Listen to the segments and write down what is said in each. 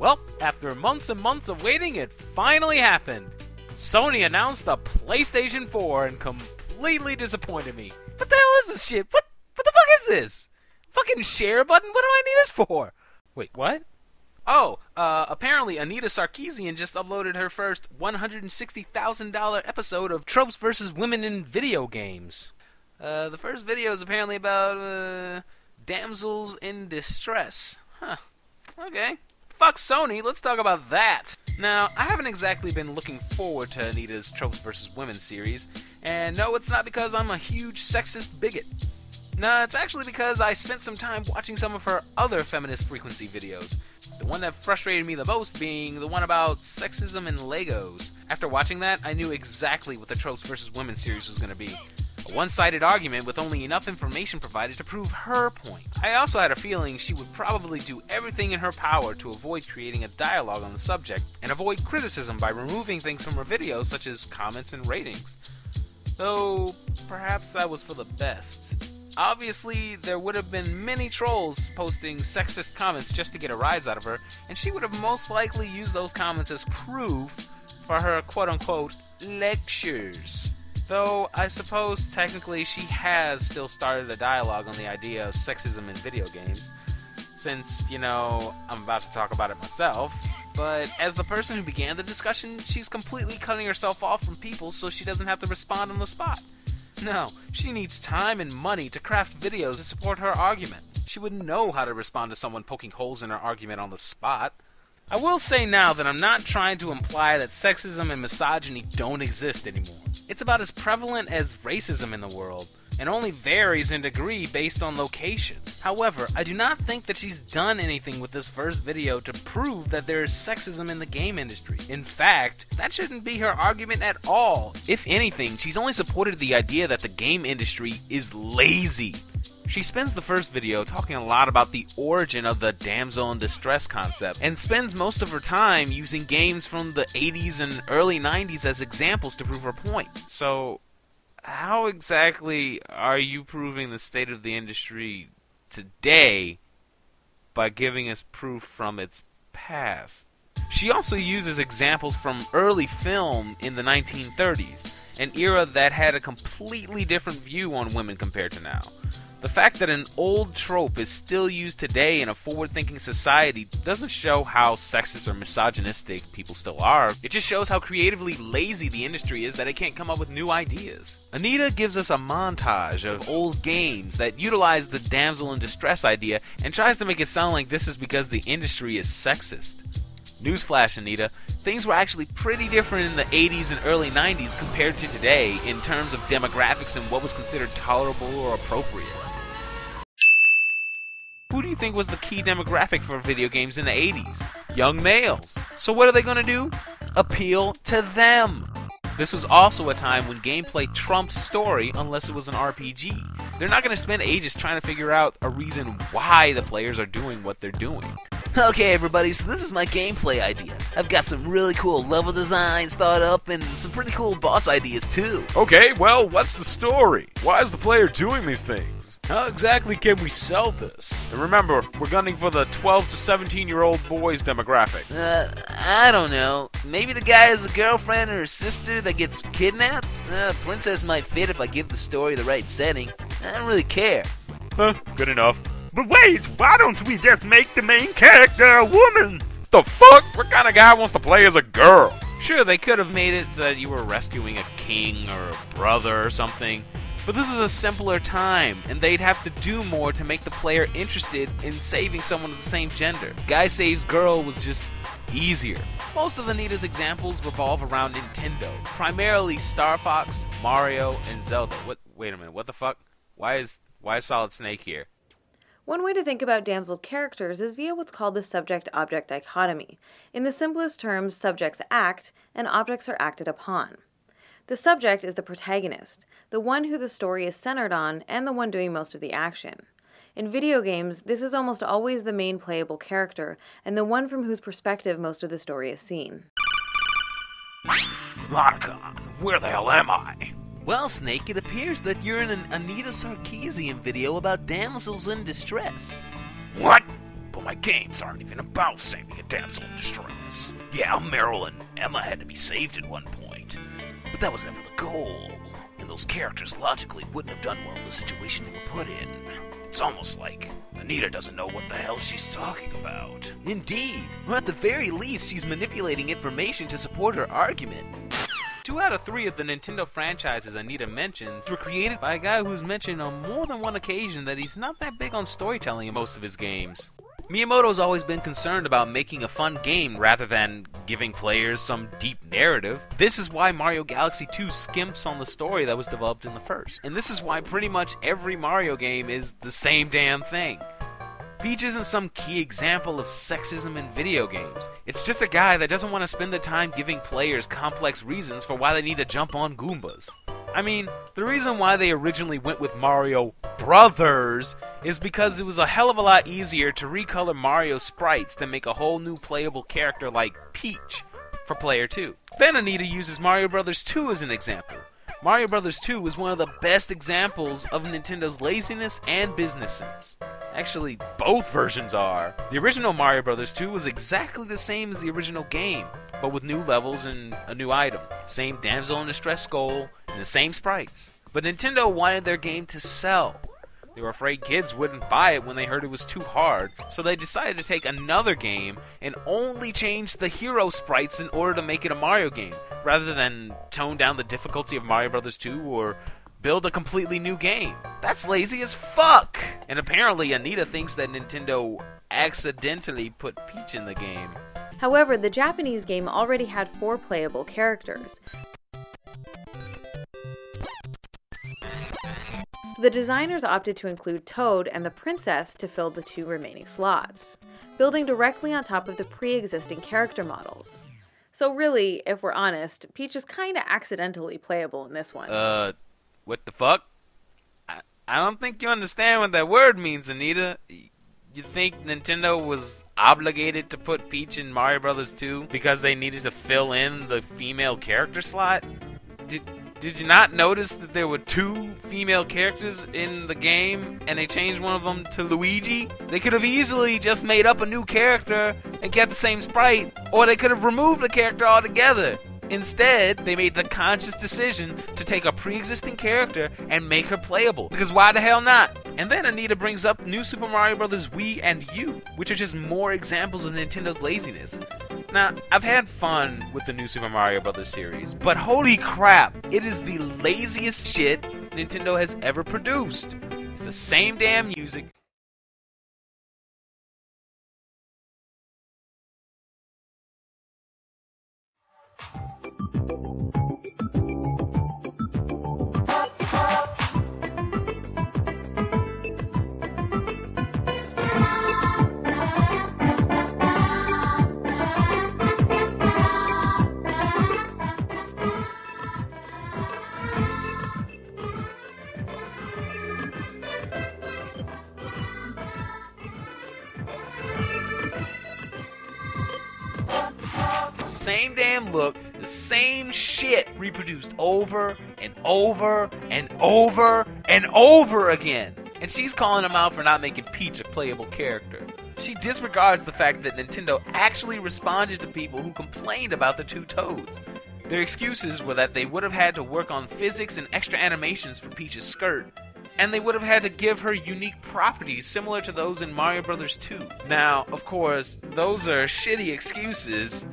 Well, after months and months of waiting, it finally happened. Sony announced the PlayStation 4 and completely disappointed me. What the hell is this shit? What the fuck is this? Fucking share button? What do I need this for? Wait, what? Oh, apparently Anita Sarkeesian just uploaded her first $160,000 episode of Tropes versus Women in Video Games. The first video is apparently about, damsels in distress. Huh. Okay. Fuck Sony, let's talk about that. Now, I haven't exactly been looking forward to Anita's Tropes vs. Women series, and no, it's not because I'm a huge sexist bigot. No, it's actually because I spent some time watching some of her other feminist frequency videos. The one that frustrated me the most being the one about sexism and Legos. After watching that, I knew exactly what the Tropes vs. Women series was going to be. A one-sided argument with only enough information provided to prove her point. I also had a feeling she would probably do everything in her power to avoid creating a dialogue on the subject, and avoid criticism by removing things from her videos such as comments and ratings. Though, perhaps that was for the best. Obviously, there would have been many trolls posting sexist comments just to get a rise out of her, and she would have most likely used those comments as proof for her quote-unquote lectures. Though, I suppose technically she has still started a dialogue on the idea of sexism in video games, since, you know, I'm about to talk about it myself, but as the person who began the discussion, she's completely cutting herself off from people so she doesn't have to respond on the spot. No, she needs time and money to craft videos to support her argument. She wouldn't know how to respond to someone poking holes in her argument on the spot. I will say now that I'm not trying to imply that sexism and misogyny don't exist anymore. It's about as prevalent as racism in the world, and only varies in degree based on location. However, I do not think that she's done anything with this first video to prove that there is sexism in the game industry. In fact, that shouldn't be her argument at all. If anything, she's only supported the idea that the game industry is lazy. She spends the first video talking a lot about the origin of the damsel in distress concept, and spends most of her time using games from the 80s and early 90s as examples to prove her point. So, how exactly are you proving the state of the industry today by giving us proof from its past? She also uses examples from early film in the 1930s, an era that had a completely different view on women compared to now. The fact that an old trope is still used today in a forward-thinking society doesn't show how sexist or misogynistic people still are. It just shows how creatively lazy the industry is that it can't come up with new ideas. Anita gives us a montage of old games that utilize the damsel in distress idea and tries to make it sound like this is because the industry is sexist. Newsflash, Anita, things were actually pretty different in the 80s and early 90s compared to today in terms of demographics and what was considered tolerable or appropriate. Who do you think was the key demographic for video games in the 80s? Young males. So what are they going to do? Appeal to them. This was also a time when gameplay trumped story unless it was an RPG. They're not going to spend ages trying to figure out a reason why the players are doing what they're doing. Okay everybody, so this is my gameplay idea. I've got some really cool level designs thought up and some pretty cool boss ideas too. Okay, well, what's the story? Why is the player doing these things? How exactly can we sell this? And remember, we're gunning for the 12 to 17-year-old boys demographic. I don't know. Maybe the guy has a girlfriend or a sister that gets kidnapped? Princess might fit if I give the story the right setting. I don't really care. Good enough. But wait, why don't we just make the main character a woman? The fuck? What kind of guy wants to play as a girl? Sure, they could have made it so that you were rescuing a king or a brother or something, but this was a simpler time, and they'd have to do more to make the player interested in saving someone of the same gender. Guy saves girl was just easier. Most of Anita's examples revolve around Nintendo, primarily Star Fox, Mario, and Zelda. Wait a minute, what the fuck? Why is Solid Snake here? One way to think about damsel characters is via what's called the subject-object dichotomy. In the simplest terms, subjects act, and objects are acted upon. The subject is the protagonist, the one who the story is centered on, and the one doing most of the action. In video games, this is almost always the main playable character, and the one from whose perspective most of the story is seen. Zlatan, where the hell am I? Well, Snake, it appears that you're in an Anita Sarkeesian video about damsels in distress. What? But my games aren't even about saving a damsel in distress. Yeah, Meryl and Emma had to be saved at one point, but that was never the goal, and those characters logically wouldn't have done well in the situation they were put in. It's almost like Anita doesn't know what the hell she's talking about. Indeed. Or at the very least, she's manipulating information to support her argument. 2 out of 3 of the Nintendo franchises Anita mentions were created by a guy who's mentioned on more than one occasion that he's not that big on storytelling in most of his games. Miyamoto's always been concerned about making a fun game rather than giving players some deep narrative. This is why Mario Galaxy 2 skimps on the story that was developed in the first. And this is why pretty much every Mario game is the same damn thing. Peach isn't some key example of sexism in video games. It's just a guy that doesn't want to spend the time giving players complex reasons for why they need to jump on Goombas. I mean, the reason why they originally went with Mario Brothers is because it was a hell of a lot easier to recolor Mario sprites than make a whole new playable character like Peach for player 2. Then Anita uses Mario Brothers 2 as an example. Mario Brothers 2 is one of the best examples of Nintendo's laziness and business sense. Actually, both versions are. The original Mario Brothers 2 was exactly the same as the original game, but with new levels and a new item. Same damsel in distress skull, and the same sprites. But Nintendo wanted their game to sell. They were afraid kids wouldn't buy it when they heard it was too hard, so they decided to take another game and only change the hero sprites in order to make it a Mario game, rather than tone down the difficulty of Mario Brothers 2 or build a completely new game. That's lazy as fuck! And apparently Anita thinks that Nintendo accidentally put Peach in the game. However, the Japanese game already had 4 playable characters. So the designers opted to include Toad and the princess to fill the 2 remaining slots, building directly on top of the pre-existing character models. So really, if we're honest, Peach is kinda accidentally playable in this one. What the fuck? I don't think you understand what that word means, Anita. You think Nintendo was obligated to put Peach in Mario Brothers 2 because they needed to fill in the female character slot? Did you not notice that there were 2 female characters in the game and they changed one of them to Luigi? They could have easily just made up a new character and kept the same sprite, or they could have removed the character altogether. Instead, they made the conscious decision to take a pre-existing character and make her playable, because why the hell not? And then Anita brings up New Super Mario Bros. Wii and U, which are just more examples of Nintendo's laziness. Now, I've had fun with the New Super Mario Bros. Series, but holy crap, it is the laziest shit Nintendo has ever produced. It's the same damn music. Same damn look, the same shit reproduced over and over and over and over again. And she's calling him out for not making Peach a playable character. She disregards the fact that Nintendo actually responded to people who complained about the 2 Toads. Their excuses were that they would have had to work on physics and extra animations for Peach's skirt, and they would have had to give her unique properties similar to those in Mario Bros. 2. Now, of course, those are shitty excuses,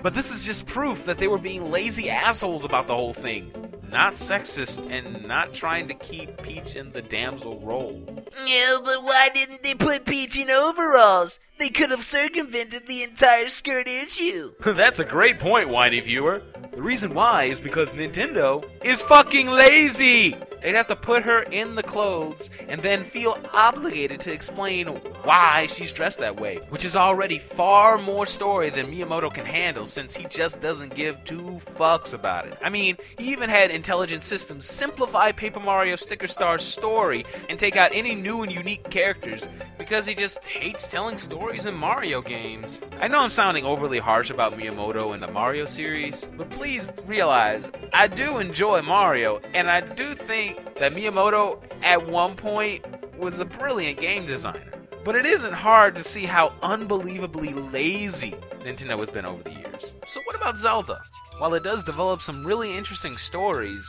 but this is just proof that they were being lazy assholes about the whole thing. Not sexist, and not trying to keep Peach in the damsel role. Yeah, but why didn't they put Peach in overalls? They could have circumvented the entire skirt issue. That's a great point, whiny viewer. The reason why is because Nintendo is fucking lazy! They'd have to put her in the clothes and then feel obligated to explain why she's dressed that way, which is already far more story than Miyamoto can handle since he just doesn't give 2 fucks about it. I mean, he even had Intelligent Systems simplify Paper Mario Sticker Star's story and take out any new and unique characters because he just hates telling stories in Mario games. I know I'm sounding overly harsh about Miyamoto and the Mario series, but please realize I do enjoy Mario, and I do think that Miyamoto at one point was a brilliant game designer. But it isn't hard to see how unbelievably lazy Nintendo has been over the years. So what about Zelda? While it does develop some really interesting stories,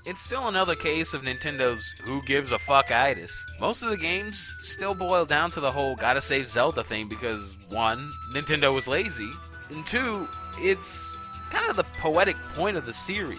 it's still another case of Nintendo's who gives a fuck-itis. Most of the games still boil down to the whole gotta save Zelda thing because 1, Nintendo was lazy, and 2, it's kind of the poetic point of the series.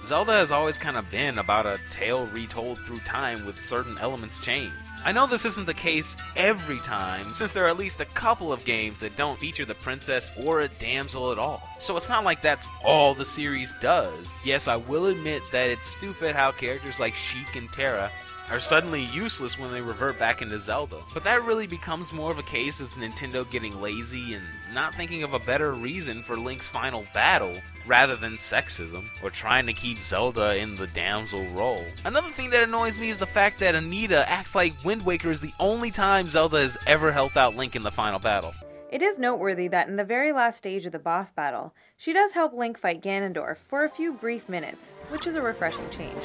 Zelda has always kind of been about a tale retold through time with certain elements changed. I know this isn't the case every time, since there are at least a couple of games that don't feature the princess or a damsel at all. So it's not like that's all the series does. Yes, I will admit that it's stupid how characters like Sheik and Terra are suddenly useless when they revert back into Zelda. But that really becomes more of a case of Nintendo getting lazy and not thinking of a better reason for Link's final battle, rather than sexism, or trying to keep Zelda in the damsel role. Another thing that annoys me is the fact that Anita acts like Wind Waker is the only time Zelda has ever helped out Link in the final battle. It is noteworthy that in the very last stage of the boss battle, she does help Link fight Ganondorf for a few brief minutes, which is a refreshing change.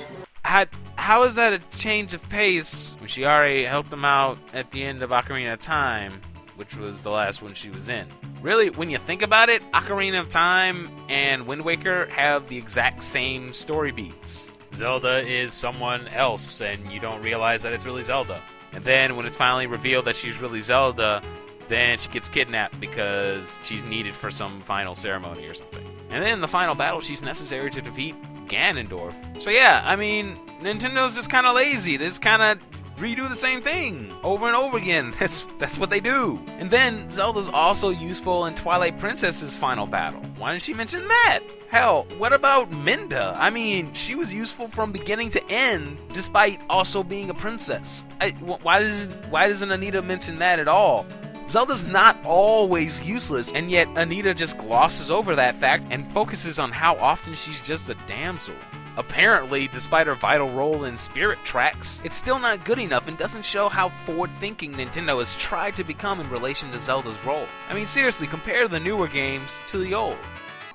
How is that a change of pace when she already helped him out at the end of Ocarina of Time, which was the last one she was in? Really, when you think about it, Ocarina of Time and Wind Waker have the exact same story beats. Zelda is someone else, and you don't realize that it's really Zelda. And then when it's finally revealed that she's really Zelda, then she gets kidnapped because she's needed for some final ceremony or something. And then in the final battle, she's necessary to defeat Ganondorf. So yeah, I mean, Nintendo's just kind of lazy. They just kind of redo the same thing over and over again. That's what they do. And then Zelda's also useful in Twilight Princess's final battle. Why didn't she mention that? Hell, what about Minda? I mean, she was useful from beginning to end, despite also being a princess. Why doesn't Anita mention that at all? Zelda's not always useless, and yet Anita just glosses over that fact and focuses on how often she's just a damsel. Apparently, despite her vital role in Spirit Tracks, it's still not good enough and doesn't show how forward-thinking Nintendo has tried to become in relation to Zelda's role. I mean, seriously, compare the newer games to the old.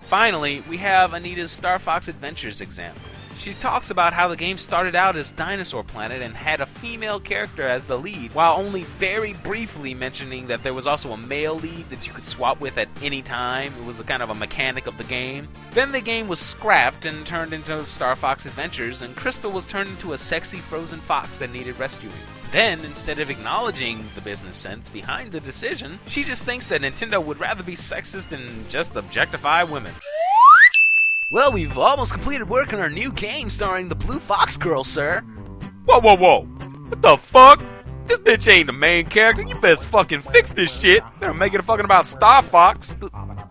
Finally, we have Anita's Star Fox Adventures example. She talks about how the game started out as Dinosaur Planet and had a female character as the lead, while only very briefly mentioning that there was also a male lead that you could swap with at any time. It was a kind of a mechanic of the game. Then the game was scrapped and turned into Star Fox Adventures, and Crystal was turned into a sexy frozen fox that needed rescuing. Then, instead of acknowledging the business sense behind the decision, she just thinks that Nintendo would rather be sexist and just objectify women. Well, we've almost completed work on our new game starring the Blue Fox Girl, sir. Whoa, whoa, whoa. What the fuck? This bitch ain't the main character. You best fucking fix this shit. They're making it fucking about Star Fox.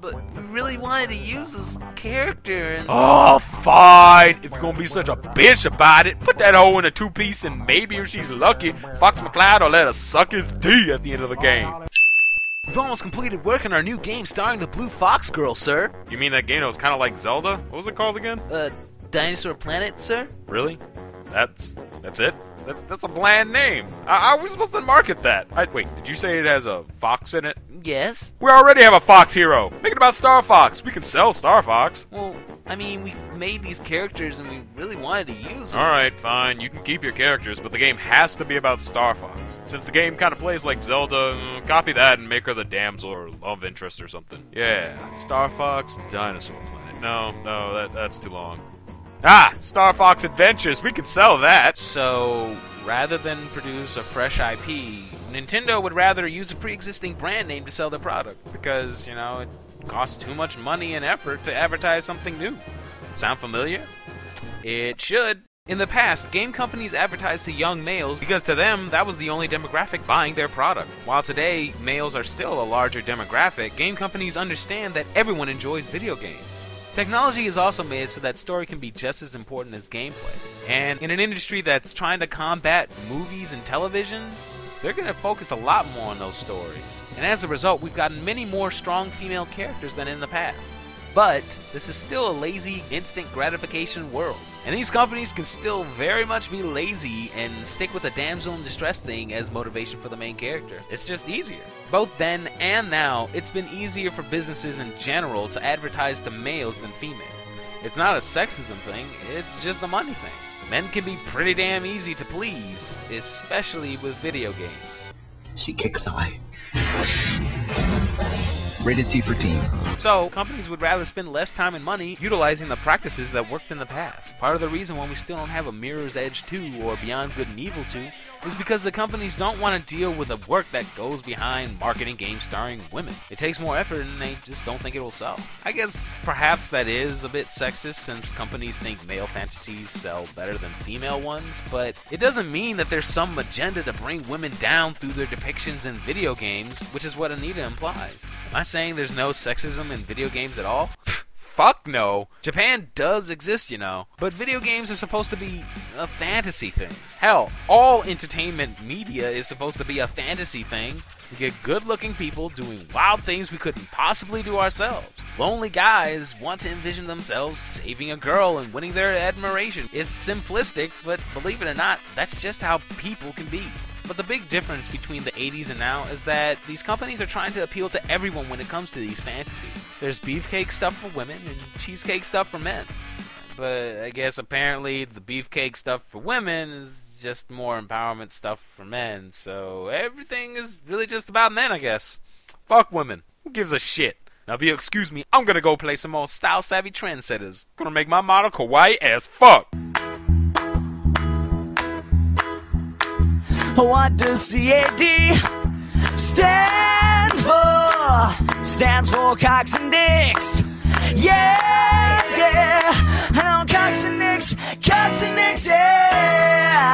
But we really wanted to use this character and... Oh, fine. If you're gonna be such a bitch about it, put that hoe in a two-piece and maybe if she's lucky, Fox McCloud will let her suck his D at the end of the game. We've almost completed work on our new game starring the Blue Fox Girl, sir. You mean that game that was kind of like Zelda? What was it called again? Dinosaur Planet, sir? Really? That's it? That's a bland name. How are we supposed to market that? Wait, did you say it has a fox in it? Yes. We already have a fox hero. Make it about Star Fox. We can sell Star Fox. Well, I mean, we made these characters and we really wanted to use them. Alright, fine. You can keep your characters, but the game has to be about Star Fox. Since the game kind of plays like Zelda, copy that and make her the damsel or love interest or something. Yeah, Star Fox Dinosaur Planet. No, that's too long. Ah, Star Fox Adventures. We can sell that. So, rather than produce a fresh IP, Nintendo would rather use a pre-existing brand name to sell their product because, you know, it costs too much money and effort to advertise something new. Sound familiar? It should. In the past, game companies advertised to young males because to them, that was the only demographic buying their product. While today, males are still a larger demographic, game companies understand that everyone enjoys video games. Technology is also made so that story can be just as important as gameplay. And in an industry that's trying to combat movies and television, they're going to focus a lot more on those stories. And as a result, we've gotten many more strong female characters than in the past. But this is still a lazy, instant gratification world. And these companies can still very much be lazy and stick with the damsel in distress thing as motivation for the main character. It's just easier. Both then and now, it's been easier for businesses in general to advertise to males than females. It's not a sexism thing, it's just a money thing. Men can be pretty damn easy to please, especially with video games. She kicks eye. Rated T for teen. So, companies would rather spend less time and money utilizing the practices that worked in the past. Part of the reason why we still don't have a Mirror's Edge 2 or Beyond Good and Evil 2 is because the companies don't want to deal with the work that goes behind marketing games starring women. It takes more effort and they just don't think it will sell. I guess perhaps that is a bit sexist since companies think male fantasies sell better than female ones, but it doesn't mean that there's some agenda to bring women down through their depictions in video games, which is what Anita implies. Am I saying there's no sexism in video games at all? Fuck no. Japan does exist, you know. But video games are supposed to be a fantasy thing. Hell, all entertainment media is supposed to be a fantasy thing. We get good-looking people doing wild things we couldn't possibly do ourselves. Lonely guys want to envision themselves saving a girl and winning their admiration. It's simplistic, but believe it or not, that's just how people can be. But the big difference between the 80s and now is that these companies are trying to appeal to everyone when it comes to these fantasies. There's beefcake stuff for women and cheesecake stuff for men. But I guess apparently the beefcake stuff for women is just more empowerment stuff for men. So everything is really just about men, I guess. Fuck women. Who gives a shit? Now if you excuse me, I'm gonna go play some more style-savvy trendsetters. Gonna make my model kawaii as fuck. What does CAD stand for? Stands for cocks and dicks. Yeah, yeah. I know cocks and dicks, yeah.